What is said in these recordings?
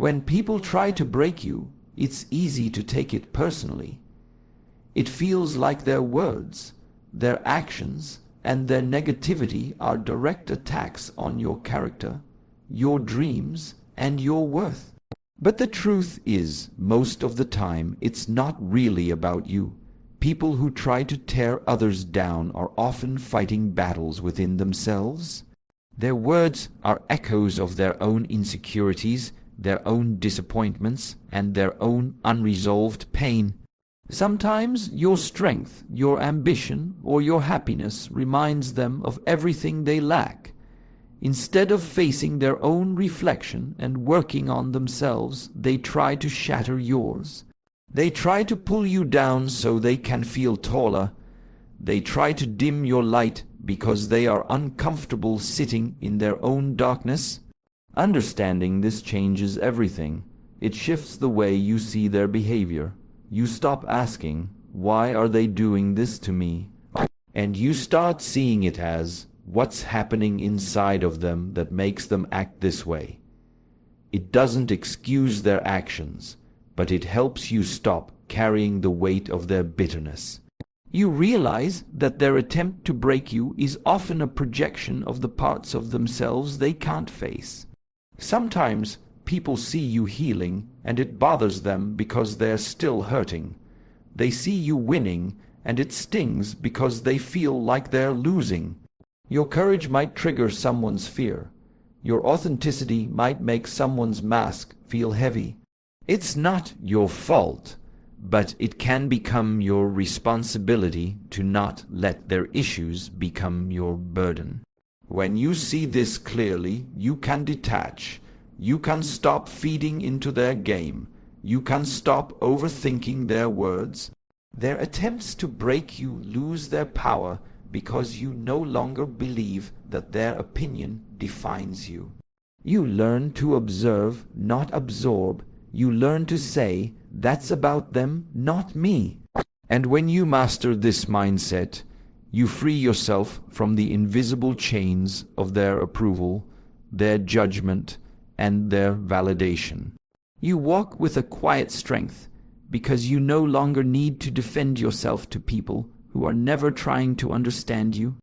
When people try to break you, it's easy to take it personally. It feels like their words, their actions, and their negativity are direct attacks on your character, your dreams, and your worth. But the truth is, most of the time, it's not really about you. People who try to tear others down are often fighting battles within themselves. Their words are echoes of their own insecurities, their own disappointments, and their own unresolved pain. Sometimes your strength, your ambition, or your happiness reminds them of everything they lack. Instead of facing their own reflection and working on themselves, they try to shatter yours. They try to pull you down so they can feel taller. They try to dim your light because they are uncomfortable sitting in their own darkness. Understanding this changes everything. It shifts the way you see their behavior. You stop asking, "Why are they doing this to me?" And you start seeing it as, what's happening inside of them that makes them act this way. It doesn't excuse their actions, but it helps you stop carrying the weight of their bitterness. You realize that their attempt to break you is often a projection of the parts of themselves they can't face. Sometimes people see you healing, and it bothers them because they're still hurting. They see you winning, and it stings because they feel like they're losing. Your courage might trigger someone's fear. Your authenticity might make someone's mask feel heavy. It's not your fault, but it can become your responsibility to not let their issues become your burden. When you see this clearly, you can detach. You can stop feeding into their game. You can stop overthinking their words. Their attempts to break you lose their power because you no longer believe that their opinion defines you. You learn to observe, not absorb. You learn to say, "That's about them, not me." And when you master this mindset, you free yourself from the invisible chains of their approval, their judgment, and their validation. You walk with a quiet strength because you no longer need to defend yourself to people who are never trying to understand you.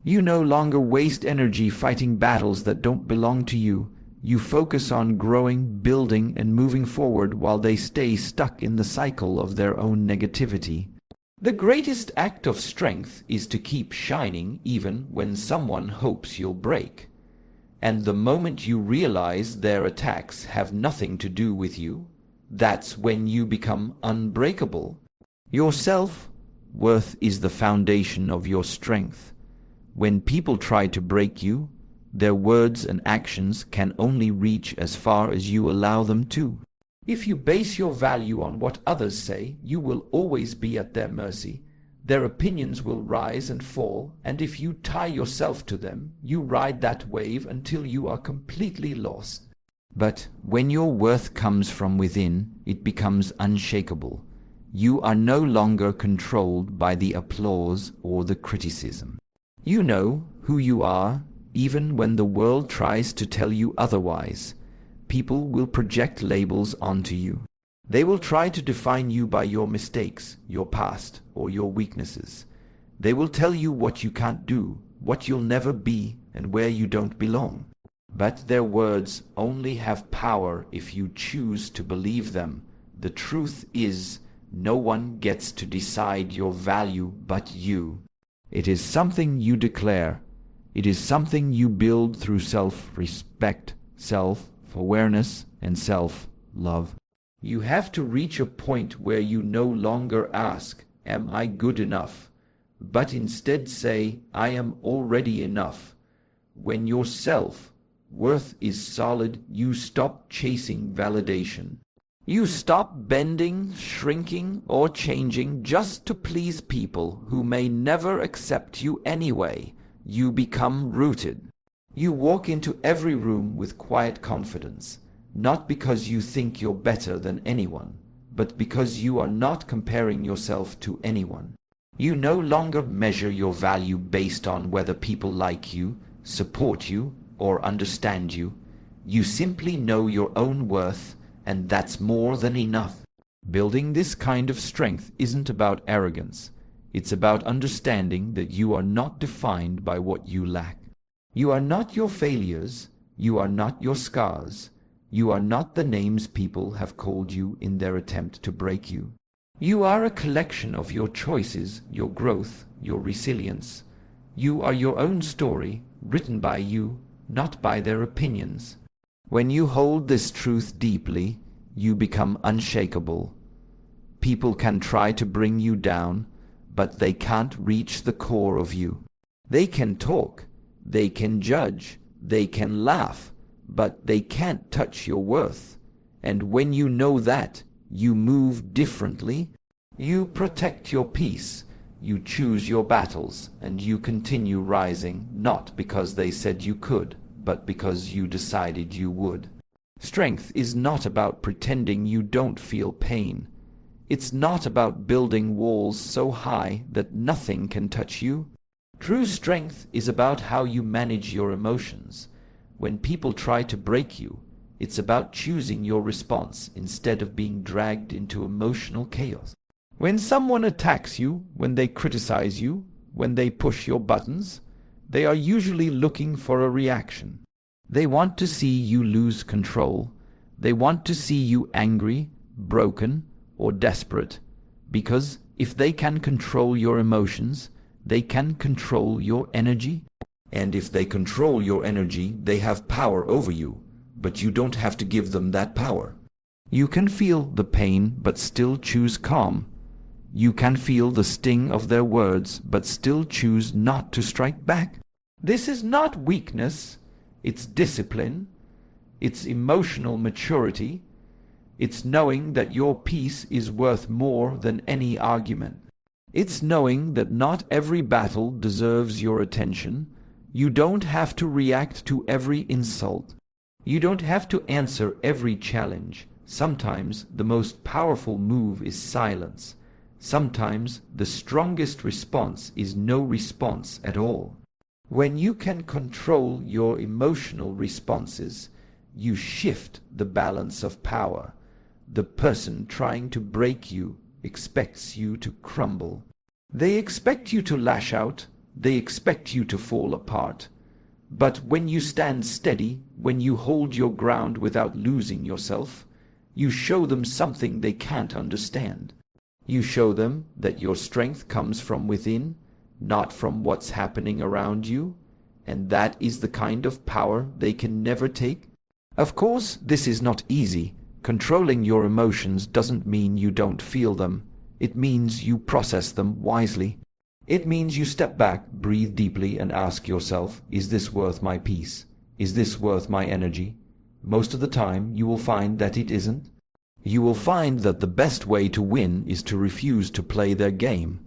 You no longer waste energy fighting battles that don't belong to you. You focus on growing, building, and moving forward while they stay stuck in the cycle of their own negativity. The greatest act of strength is to keep shining even when someone hopes you'll break. And the moment you realize their attacks have nothing to do with you, that's when you become unbreakable. Your self-worth is the foundation of your strength. When people try to break you, their words and actions can only reach as far as you allow them to. If you base your value on what others say, you will always be at their mercy. Their opinions will rise and fall, and if you tie yourself to them, you ride that wave until you are completely lost. But when your worth comes from within, it becomes unshakable. You are no longer controlled by the applause or the criticism. You know who you are, even when the world tries to tell you otherwise. People will project labels onto you. They will try to define you by your mistakes, your past, or your weaknesses. They will tell you what you can't do, what you'll never be, and where you don't belong. But their words only have power if you choose to believe them. The truth is, no one gets to decide your value but you. It is something you declare. It is something you build through self-respect, self-awareness, and self-love. You have to reach a point where you no longer ask, "Am I good enough?" but instead say, "I am already enough." When your self-worth is solid, you stop chasing validation. You stop bending, shrinking, or changing just to please people who may never accept you anyway. You become rooted. You walk into every room with quiet confidence. Not because you think you're better than anyone, but because you are not comparing yourself to anyone. You no longer measure your value based on whether people like you, support you, or understand you. You simply know your own worth, and that's more than enough. Building this kind of strength isn't about arrogance. It's about understanding that you are not defined by what you lack. You are not your failures. You are not your scars. You are not the names people have called you in their attempt to break you. You are a collection of your choices, your growth, your resilience. You are your own story, written by you, not by their opinions. When you hold this truth deeply, you become unshakable. People can try to bring you down, but they can't reach the core of you. They can talk, they can judge, they can laugh, but they can't touch your worth. And when you know that, you move differently. You protect your peace, you choose your battles, and you continue rising, not because they said you could, but because you decided you would. Strength is not about pretending you don't feel pain. It's not about building walls so high that nothing can touch you. True strength is about how you manage your emotions. When people try to break you, it's about choosing your response instead of being dragged into emotional chaos. When someone attacks you, when they criticize you, when they push your buttons, they are usually looking for a reaction. They want to see you lose control. They want to see you angry, broken, or desperate. Because if they can control your emotions, they can control your energy. And if they control your energy, they have power over you. But you don't have to give them that power. You can feel the pain, but still choose calm. You can feel the sting of their words, but still choose not to strike back. This is not weakness. It's discipline. It's emotional maturity. It's knowing that your peace is worth more than any argument. It's knowing that not every battle deserves your attention. You don't have to react to every insult. You don't have to answer every challenge. Sometimes the most powerful move is silence. Sometimes the strongest response is no response at all. When you can control your emotional responses, you shift the balance of power. The person trying to break you expects you to crumble. They expect you to lash out. They expect you to fall apart. But when you stand steady, when you hold your ground without losing yourself, you show them something they can't understand. You show them that your strength comes from within, not from what's happening around you, and that is the kind of power they can never take. Of course, this is not easy. Controlling your emotions doesn't mean you don't feel them. It means you process them wisely. It means you step back, breathe deeply, and ask yourself, is this worth my peace? Is this worth my energy? Most of the time, you will find that it isn't. You will find that the best way to win is to refuse to play their game.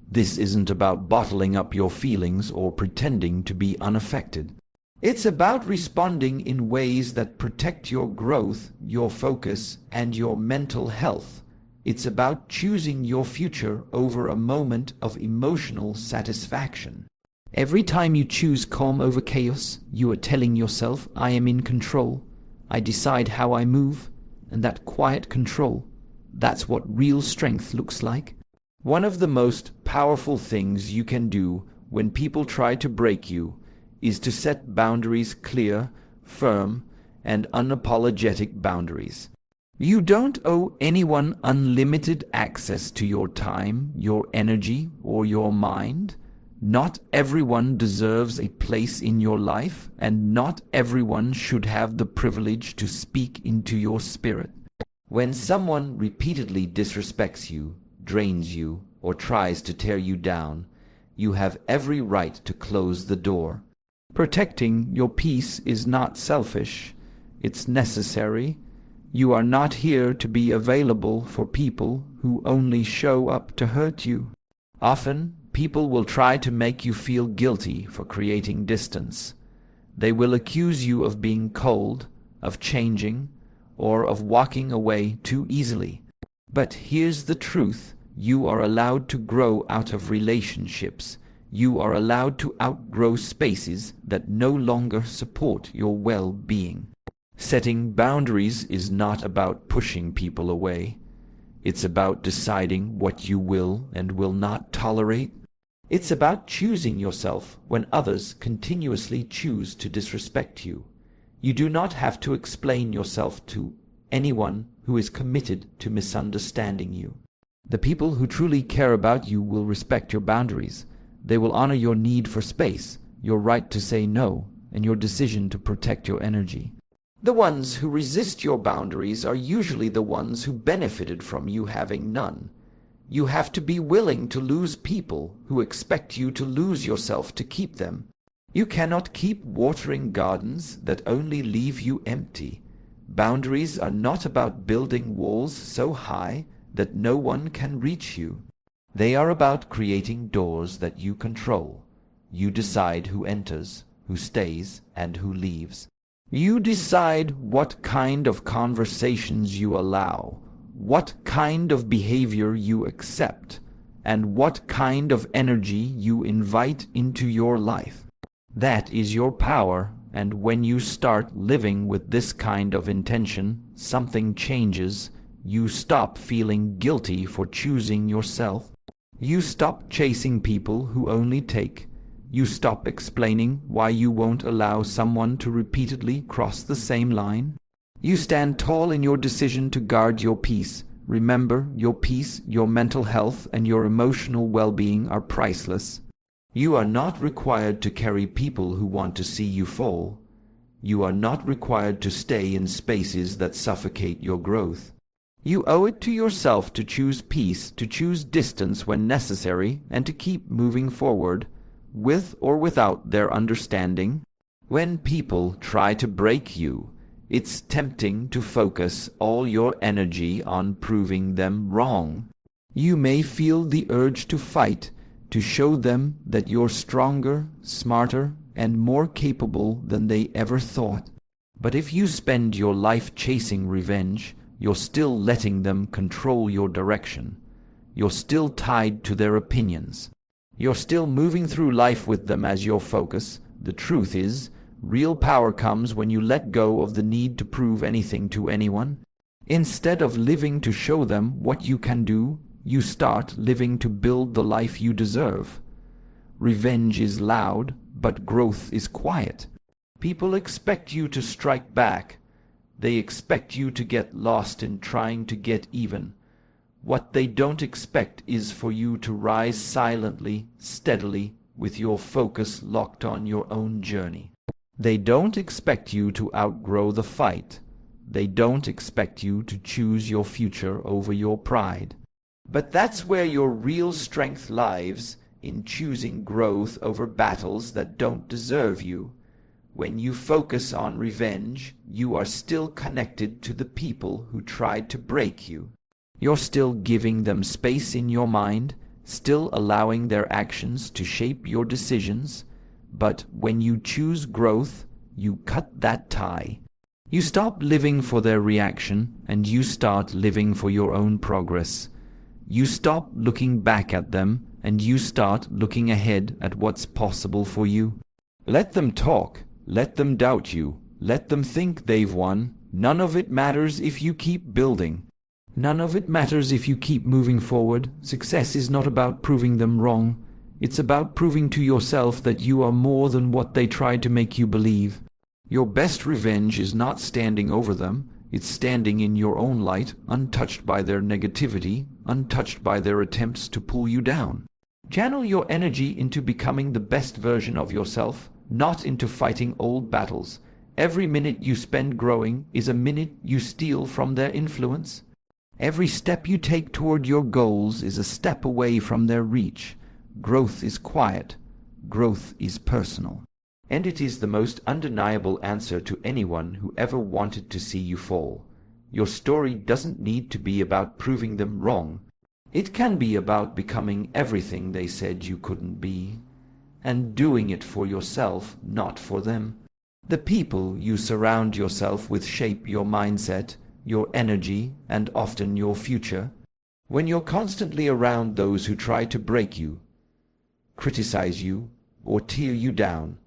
This isn't about bottling up your feelings or pretending to be unaffected. It's about responding in ways that protect your growth, your focus, and your mental health. It's about choosing your future over a moment of emotional satisfaction. Every time you choose calm over chaos, you are telling yourself, I am in control. I decide how I move. And that quiet control, that's what real strength looks like. One of the most powerful things you can do when people try to break you is to set boundaries, clear, firm, and unapologetic boundaries. You don't owe anyone unlimited access to your time, your energy, or your mind. Not everyone deserves a place in your life, and not everyone should have the privilege to speak into your spirit. When someone repeatedly disrespects you, drains you, or tries to tear you down, you have every right to close the door. Protecting your peace is not selfish. It's necessary. You are not here to be available for people who only show up to hurt you. Often, people will try to make you feel guilty for creating distance. They will accuse you of being cold, of changing, or of walking away too easily. But here's the truth. You are allowed to grow out of relationships. You are allowed to outgrow spaces that no longer support your well-being. Setting boundaries is not about pushing people away. It's about deciding what you will and will not tolerate. It's about choosing yourself when others continuously choose to disrespect you. You do not have to explain yourself to anyone who is committed to misunderstanding you. The people who truly care about you will respect your boundaries. They will honor your need for space, your right to say no, and your decision to protect your energy. The ones who resist your boundaries are usually the ones who benefited from you having none. You have to be willing to lose people who expect you to lose yourself to keep them. You cannot keep watering gardens that only leave you empty. Boundaries are not about building walls so high that no one can reach you. They are about creating doors that you control. You decide who enters, who stays, and who leaves. You decide what kind of conversations you allow, what kind of behavior you accept, and what kind of energy you invite into your life. That is your power, and when you start living with this kind of intention, something changes. You stop feeling guilty for choosing yourself. You stop chasing people who only take. You stop explaining why you won't allow someone to repeatedly cross the same line. You stand tall in your decision to guard your peace. Remember, your peace, your mental health, and your emotional well-being are priceless. You are not required to carry people who want to see you fall. You are not required to stay in spaces that suffocate your growth. You owe it to yourself to choose peace, to choose distance when necessary, and to keep moving forward, with or without their understanding. When people try to break you, it's tempting to focus all your energy on proving them wrong. You may feel the urge to fight, to show them that you're stronger, smarter, and more capable than they ever thought. But if you spend your life chasing revenge, you're still letting them control your direction. You're still tied to their opinions. You're still moving through life with them as your focus. The truth is, real power comes when you let go of the need to prove anything to anyone. Instead of living to show them what you can do, you start living to build the life you deserve. Revenge is loud, but growth is quiet. People expect you to strike back. They expect you to get lost in trying to get even. What they don't expect is for you to rise silently, steadily, with your focus locked on your own journey. They don't expect you to outgrow the fight. They don't expect you to choose your future over your pride. But that's where your real strength lies, in choosing growth over battles that don't deserve you. When you focus on revenge, you are still connected to the people who tried to break you. You're still giving them space in your mind, still allowing their actions to shape your decisions. But when you choose growth, you cut that tie. You stop living for their reaction, and you start living for your own progress. You stop looking back at them, and you start looking ahead at what's possible for you. Let them talk. Let them doubt you. Let them think they've won. None of it matters if you keep building. None of it matters if you keep moving forward. Success is not about proving them wrong. It's about proving to yourself that you are more than what they tried to make you believe. Your best revenge is not standing over them. It's standing in your own light, untouched by their negativity, untouched by their attempts to pull you down. Channel your energy into becoming the best version of yourself, not into fighting old battles. Every minute you spend growing is a minute you steal from their influence. Every step you take toward your goals is a step away from their reach. Growth is quiet. Growth is personal. And it is the most undeniable answer to anyone who ever wanted to see you fall. Your story doesn't need to be about proving them wrong. It can be about becoming everything they said you couldn't be, and doing it for yourself, not for them. The people you surround yourself with shape your mindset, your energy, and often your future. When you're constantly around those who try to break you, criticize you, or tear you down,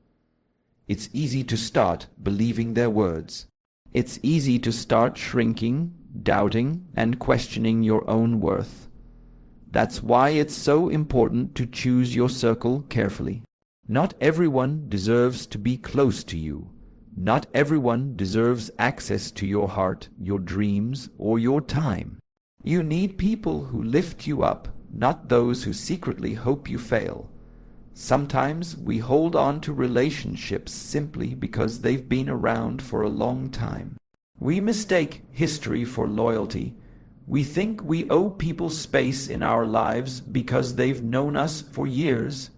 it's easy to start believing their words. It's easy to start shrinking, doubting, and questioning your own worth. That's why it's so important to choose your circle carefully. Not everyone deserves to be close to you. Not everyone deserves access to your heart, your dreams, or your time. You need people who lift you up, not those who secretly hope you fail. Sometimes we hold on to relationships simply because they've been around for a long time. We mistake history for loyalty. We think we owe people space in our lives because they've known us for years.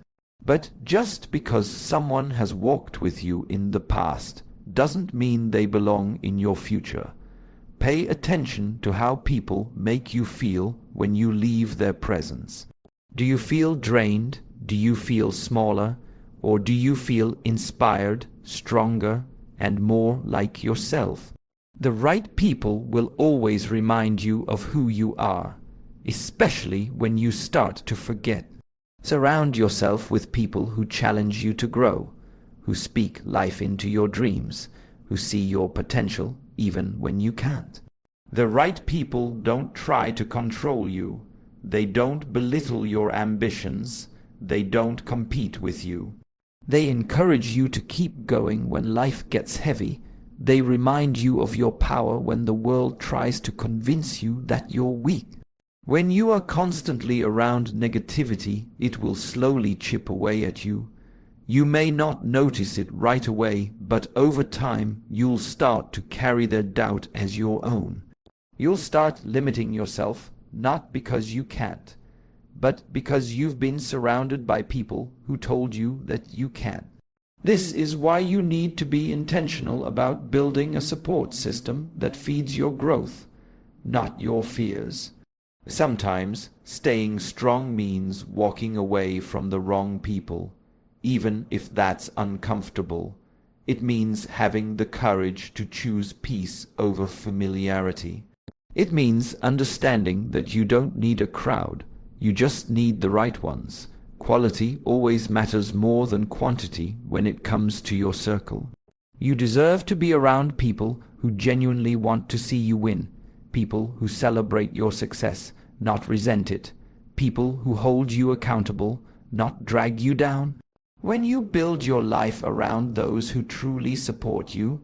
But just because someone has walked with you in the past doesn't mean they belong in your future. Pay attention to how people make you feel when you leave their presence. Do you feel drained? Do you feel smaller? Or do you feel inspired, stronger, and more like yourself? The right people will always remind you of who you are, especially when you start to forget. Surround yourself with people who challenge you to grow, who speak life into your dreams, who see your potential even when you can't. The right people don't try to control you. They don't belittle your ambitions. They don't compete with you. They encourage you to keep going when life gets heavy. They remind you of your power when the world tries to convince you that you're weak. When you are constantly around negativity, it will slowly chip away at you. You may not notice it right away, but over time you'll start to carry their doubt as your own. You'll start limiting yourself, not because you can't, but because you've been surrounded by people who told you that you can. This is why you need to be intentional about building a support system that feeds your growth, not your fears. Sometimes staying strong means walking away from the wrong people, even if that's uncomfortable. It means having the courage to choose peace over familiarity. It means understanding that you don't need a crowd, you just need the right ones. Quality always matters more than quantity when it comes to your circle. You deserve to be around people who genuinely want to see you win. People who celebrate your success, not resent it. People who hold you accountable, not drag you down. When you build your life around those who truly support you,